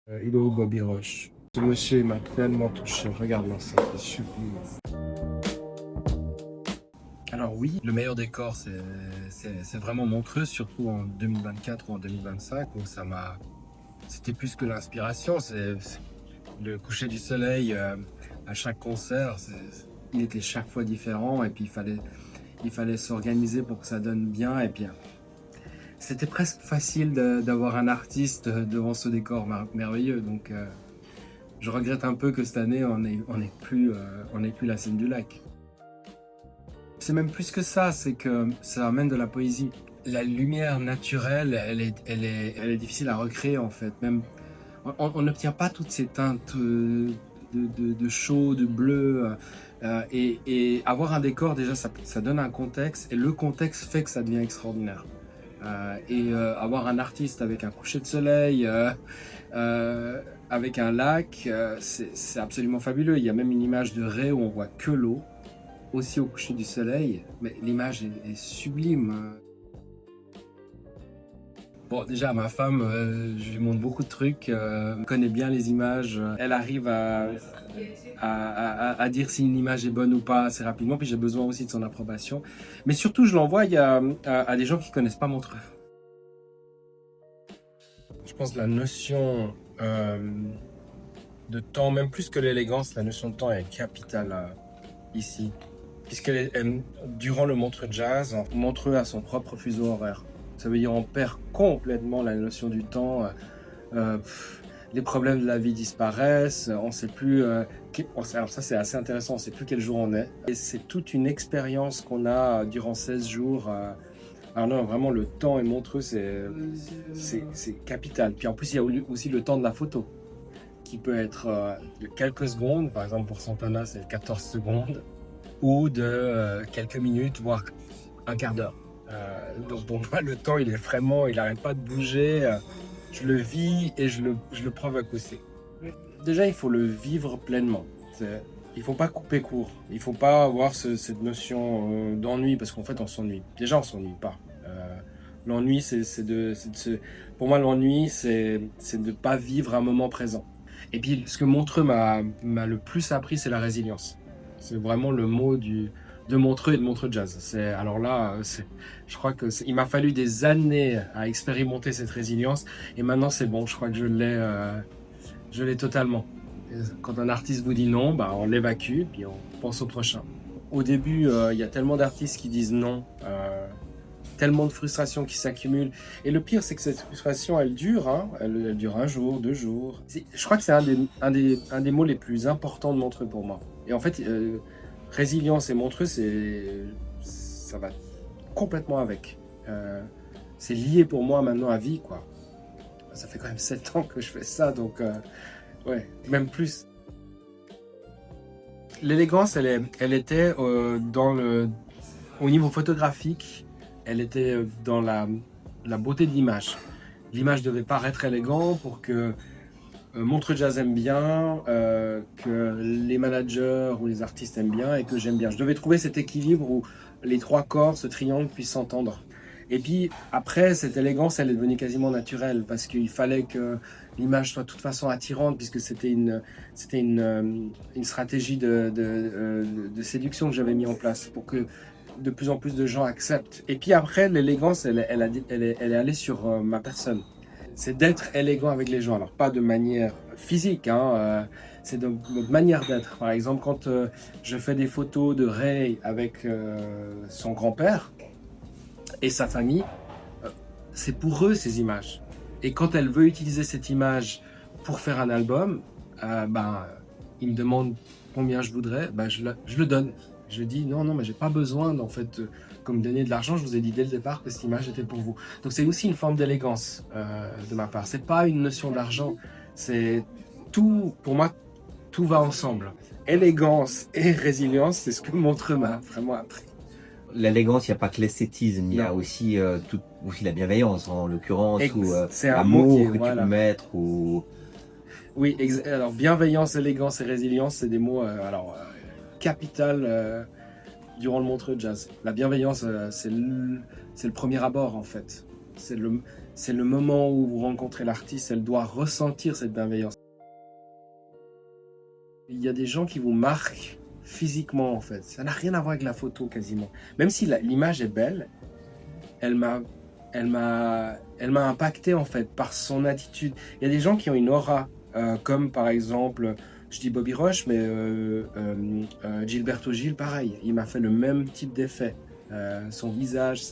Il est où Bobby Rush? Ce monsieur il m'a tellement touché. Regarde-moi ça, c'est sublime. Alors oui, le meilleur décor, c'est vraiment Montreux, surtout en 2024 ou en 2025, où c'était plus que l'inspiration. C'est le coucher du soleil à chaque concert. Il était chaque fois différent, et puis il fallait s'organiser pour que ça donne bien. Et puis c'était presque facile d'avoir un artiste devant ce décor merveilleux. Donc je regrette un peu que cette année on n'ait plus la scène du lac. C'est même plus que ça, c'est que ça amène de la poésie. La lumière naturelle, elle est difficile à recréer en fait. Même, on n'obtient pas toutes ces teintes de chaud, de bleu. Et avoir un décor, déjà, ça donne un contexte. Et le contexte fait que ça devient extraordinaire. Avoir un artiste avec un coucher de soleil, avec un lac, c'est absolument fabuleux. Il y a même une image de Ré où on voit que l'eau, aussi au coucher du soleil, mais l'image est sublime. Bon, déjà, ma femme, je lui montre beaucoup de trucs, elle connaît bien les images, elle arrive à dire si une image est bonne ou pas assez rapidement, puis j'ai besoin aussi de son approbation. Mais surtout, je l'envoie à des gens qui connaissent pas Montreux. Je pense que la notion de temps, même plus que l'élégance, la notion de temps est capitale ici. Puisque durant le Montreux Jazz, Montreux a son propre fuseau horaire. Ça veut dire on perd complètement la notion du temps. Les problèmes de la vie disparaissent. On ne sait plus. Alors ça c'est assez intéressant. On ne sait plus quel jour on est. Et c'est toute une expérience qu'on a durant 16 jours. Alors non, vraiment le temps et Montreux c'est capital. Puis en plus il y a aussi le temps de la photo qui peut être de quelques secondes. Par exemple pour Santana c'est 14 secondes. Ou de quelques minutes, voire un quart d'heure. Donc pour moi, le temps, il n'arrête pas de bouger. Je le vis et je le provoque aussi. Déjà, il faut le vivre pleinement. Il ne faut pas couper court. Il ne faut pas avoir cette notion d'ennui, parce qu'en fait, on s'ennuie. Déjà, on ne s'ennuie pas. L'ennui, pour moi, l'ennui, c'est de ne pas vivre un moment présent. Et puis, ce que Montreux m'a le plus appris, c'est la résilience. C'est vraiment le mot de Montreux et de Montreux Jazz. Alors là, je crois qu'il m'a fallu des années à expérimenter cette résilience. Et maintenant, c'est bon, je crois que je l'ai totalement. Et quand un artiste vous dit non, bah, on l'évacue, puis on pense au prochain. Au début, il y a tellement d'artistes qui disent non. Tellement de frustrations qui s'accumulent. Et le pire, c'est que cette frustration, elle dure. Hein. Elle dure un jour, 2 jours. Je crois que c'est un des mots les plus importants de Montreux pour moi. Et en fait, résilience et Montreux, ça va complètement avec. C'est lié pour moi maintenant à vie, quoi. Ça fait quand même 7 ans que je fais ça, donc ouais, même plus. L'élégance, elle était au niveau photographique, elle était dans la beauté de l'image. L'image devait paraître élégante pour que Montreux Jazz aime bien, que les managers ou les artistes aiment bien et que j'aime bien. Je devais trouver cet équilibre où les trois corps, ce triangle, puissent s'entendre. Et puis après, cette élégance, elle est devenue quasiment naturelle parce qu'il fallait que l'image soit de toute façon attirante puisque c'était une stratégie de séduction que j'avais mis en place pour que de plus en plus de gens acceptent. Et puis après, l'élégance, elle est allée sur ma personne. C'est d'être élégant avec les gens. Alors pas de manière physique, hein, c'est de manière d'être. Par exemple, quand je fais des photos de Ray avec son grand-père et sa famille, c'est pour eux ces images. Et quand elle veut utiliser cette image pour faire un album, il me demande combien je voudrais, je le donne. Je dis non, mais j'ai pas besoin en fait comme donner de l'argent. Je vous ai dit dès le départ que cette image était pour vous. Donc c'est aussi une forme d'élégance de ma part. C'est pas une notion d'argent. C'est tout, pour moi, tout va ensemble. Élégance et résilience, c'est ce que Montreux m'a vraiment appris. L'élégance, il n'y a pas que l'esthétisme, il y a Non. aussi, aussi la bienveillance en l'occurrence, ou C'est un l'amour mot qui est, que tu voilà. peux mettre. Ou... Oui, alors bienveillance, élégance et résilience, c'est des mots capital durant le Montreux Jazz. La bienveillance, c'est le premier abord en fait. c'est le moment où vous rencontrez l'artiste, elle doit ressentir cette bienveillance. Il y a des gens qui vous marquent physiquement en fait. Ça n'a rien à voir avec la photo quasiment. Même si l'image est belle, elle m'a impacté en fait par son attitude. Il y a des gens qui ont une aura, comme par exemple, je dis Bobby Roche, mais Gilberto Gil, pareil. Il m'a fait le même type d'effet. Son visage,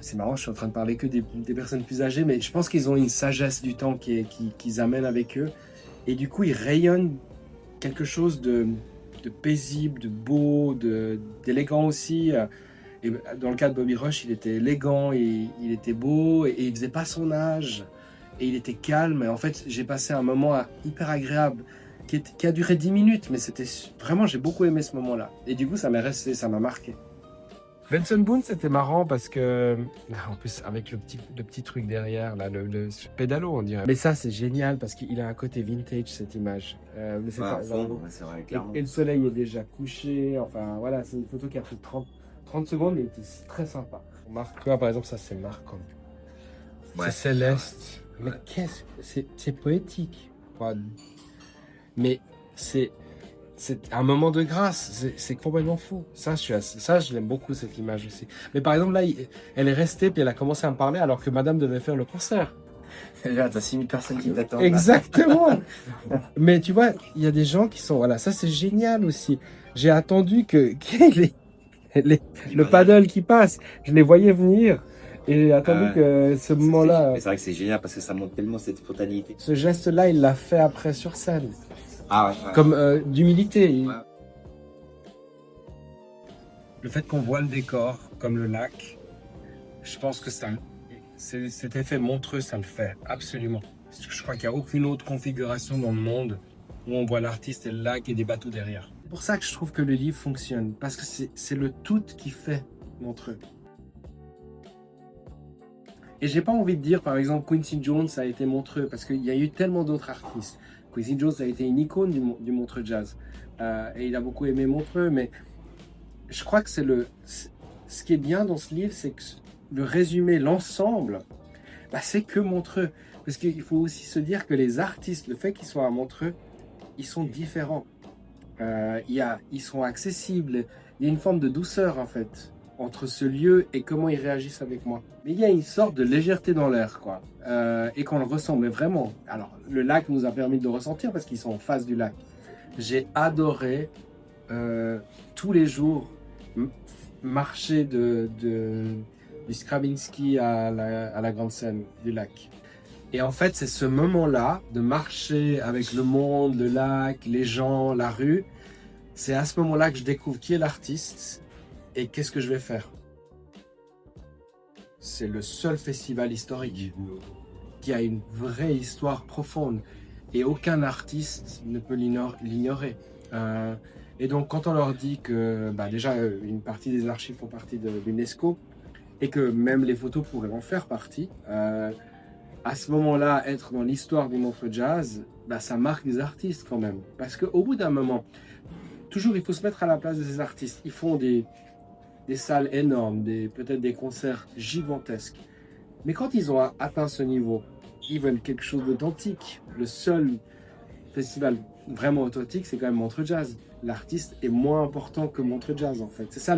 c'est marrant, je suis en train de parler que des personnes plus âgées, mais je pense qu'ils ont une sagesse du temps qu'ils amènent avec eux. Et du coup, ils rayonnent quelque chose de paisible, de beau, d'élégant aussi. Et dans le cas de Bobby Rush, il était élégant, il était beau, et il faisait pas son âge, et il était calme. Et en fait, j'ai passé un moment hyper agréable, qui a duré 10 minutes, mais c'était vraiment, j'ai beaucoup aimé ce moment-là. Et du coup, ça m'est resté, ça m'a marqué. Benson Boone, c'était marrant parce que, en plus, avec le petit truc derrière, là, le pédalo, on dirait. Mais ça, c'est génial parce qu'il a un côté vintage, cette image. C'est vrai, clairement. Et le soleil est déjà couché. Enfin, voilà, c'est une photo qui a pris 30 secondes, mais c'est très sympa. Marc, toi, par exemple, ça, c'est Marcom. Ouais, c'est céleste. Ouais. Mais c'est poétique. Mais c'est un moment de grâce, c'est complètement fou. Ça, je l'aime beaucoup, cette image aussi. Mais par exemple, là, elle est restée, puis elle a commencé à me parler alors que madame devait faire le concert. Là, t'as 6000 personnes qui t'attendent. Exactement. Mais tu vois, il y a des gens qui sont... Voilà, ça, c'est génial aussi. J'ai attendu le paddle qui passe. Je les voyais venir. Et j'ai attendu que ce moment-là... C'est vrai que c'est génial parce que ça montre tellement cette spontanéité. Ce geste-là, il l'a fait après sur scène. Ah ouais. Comme d'humilité. Ouais. Le fait qu'on voit le décor, comme le lac, je pense que cet effet montreux, ça le fait, absolument. Je crois qu'il n'y a aucune autre configuration dans le monde où on voit l'artiste et le lac et des bateaux derrière. C'est pour ça que je trouve que le livre fonctionne, parce que c'est le tout qui fait montreux. Et j'ai pas envie de dire, par exemple, Quincy Jones a été montreux, parce qu'il y a eu tellement d'autres artistes. Quincy Jones a été une icône du Montreux Jazz. Et il a beaucoup aimé Montreux, mais je crois que ce qui est bien dans ce livre, c'est que le résumé, l'ensemble, c'est que Montreux. Parce qu'il faut aussi se dire que les artistes, le fait qu'ils soient à Montreux, ils sont différents. Ils sont accessibles. Il y a une forme de douceur, en fait, entre ce lieu et comment ils réagissent avec moi. Mais il y a une sorte de légèreté dans l'air, quoi. Et qu'on le ressent, mais vraiment. Alors, le lac nous a permis de le ressentir parce qu'ils sont en face du lac. J'ai adoré tous les jours marcher du Stravinsky à la grande scène du lac. Et en fait, c'est ce moment-là de marcher avec le monde, le lac, les gens, la rue. C'est à ce moment-là que je découvre qui est l'artiste et qu'est-ce que je vais faire. C'est le seul festival historique qui a une vraie histoire profonde et aucun artiste ne peut l'ignorer. Et donc quand on leur dit que déjà une partie des archives font partie de l'UNESCO et que même les photos pourraient en faire partie, à ce moment-là, être dans l'histoire du Montreux Jazz, ça marque des artistes quand même. Parce qu'au bout d'un moment, toujours il faut se mettre à la place de ces artistes. Ils font des salles énormes, peut-être des concerts gigantesques. Mais quand ils ont atteint ce niveau, ils veulent quelque chose d'authentique. Le seul festival vraiment authentique, c'est quand même Montreux Jazz. L'artiste est moins important que Montreux Jazz, en fait. C'est ça,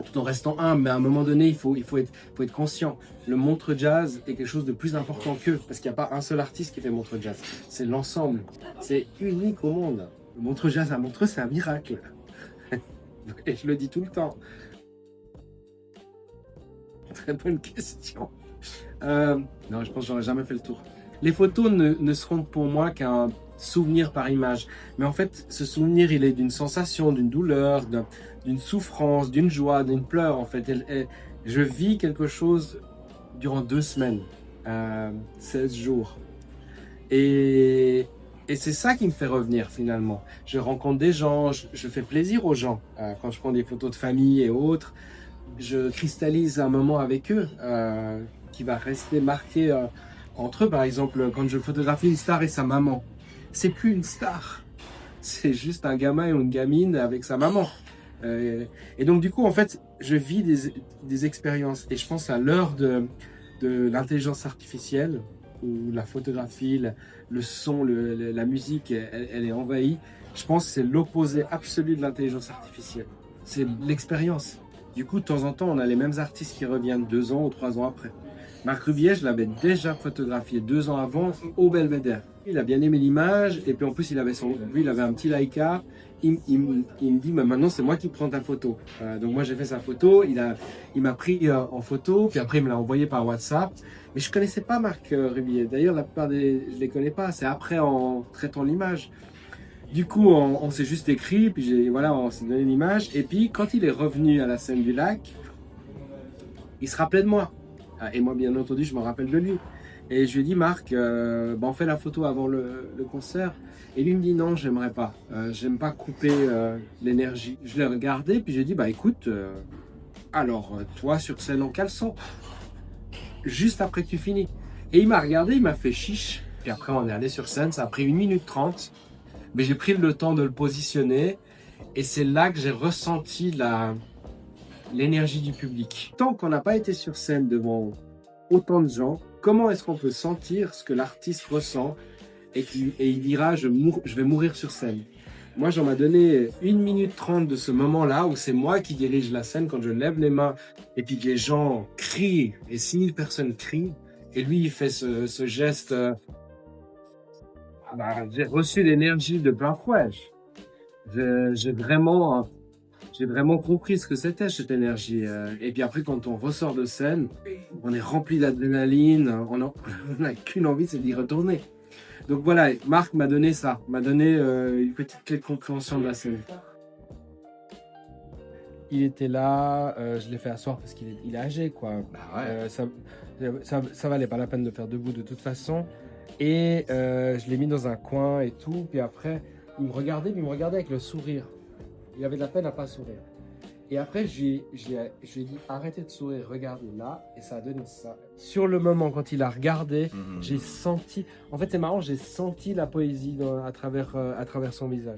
tout en restant humble, mais à un moment donné, il faut être conscient. Le Montreux Jazz est quelque chose de plus important qu'eux, parce qu'il n'y a pas un seul artiste qui fait Montreux Jazz. C'est l'ensemble. C'est unique au monde. Le Montreux Jazz à Montreux, c'est un miracle. Et je le dis tout le temps. Très bonne question. Non, je pense que j'aurais jamais fait le tour. Les photos ne seront pour moi qu'un souvenir par image. Mais en fait, ce souvenir, il est d'une sensation, d'une douleur, d'une souffrance, d'une joie, d'une pleure. En fait, je vis quelque chose durant 2 semaines, 16 jours. Et c'est ça qui me fait revenir finalement. Je rencontre des gens, je fais plaisir aux gens. Quand je prends des photos de famille et autres, je cristallise un moment avec eux qui va rester marqué entre eux. Par exemple, quand je photographie une star et sa maman, c'est plus une star. C'est juste un gamin ou une gamine avec sa maman. Et donc, du coup, en fait, je vis des expériences. Et je pense à l'heure de l'intelligence artificielle, où la photographie, le son, la musique, elle est envahie. Je pense que c'est l'opposé absolu de l'intelligence artificielle. C'est l'expérience. Du coup, de temps en temps, on a les mêmes artistes qui reviennent 2 ans ou 3 ans après. Marc Rubier, je l'avais déjà photographié 2 ans avant au Belvédère. Il a bien aimé l'image et puis en plus, lui, il avait un petit Leica. Il me dit, mais maintenant, c'est moi qui prends ta photo. Donc moi, j'ai fait sa photo. Il m'a pris en photo, puis après, il me l'a envoyé par WhatsApp. Mais je connaissais pas Marc Rubier. D'ailleurs, la plupart je les connais pas. C'est après en traitant l'image. Du coup, on s'est juste écrit, puis voilà, on s'est donné l'image. Et puis, quand il est revenu à la scène du lac, il se rappelait de moi. Et moi, bien entendu, je me rappelle de lui. Et je lui ai dit, Marc, on fait la photo avant le concert. Et lui me dit, non, j'aimerais pas. J'aime pas couper l'énergie. Je l'ai regardé, puis j'ai dit, écoute, alors, toi sur scène en caleçon, juste après que tu finis. Et il m'a regardé, il m'a fait chiche. Puis après, on est allé sur scène, ça a pris 1 minute 30. Mais j'ai pris le temps de le positionner et c'est là que j'ai ressenti l'énergie du public. Tant qu'on n'a pas été sur scène devant autant de gens, comment est-ce qu'on peut sentir ce que l'artiste ressent et il dira je vais mourir sur scène. Moi, j'en m'a donné 1 minute 30 de ce moment-là où c'est moi qui dirige la scène quand je lève les mains et puis que les gens crient et 6000 personnes crient et lui il fait ce geste. J'ai reçu l'énergie de plein fouet. J'ai vraiment compris ce que c'était cette énergie. Et puis après, quand on ressort de scène, on est rempli d'adrénaline, on n'a qu'une envie, c'est d'y retourner. Donc voilà, Marc m'a donné ça, m'a donné une petite clé de compréhension de la scène. Il était là, je l'ai fait asseoir parce qu'il est âgé, quoi. Ça valait pas la peine de faire debout de toute façon. Et je l'ai mis dans un coin et tout. Puis après, il me regardait avec le sourire. Il avait de la peine à pas sourire. Et après, je lui ai dit, arrêtez de sourire, regardez là. Et ça a donné ça. Sur le moment, quand il a regardé, j'ai senti... En fait, c'est marrant, j'ai senti la poésie à travers son visage.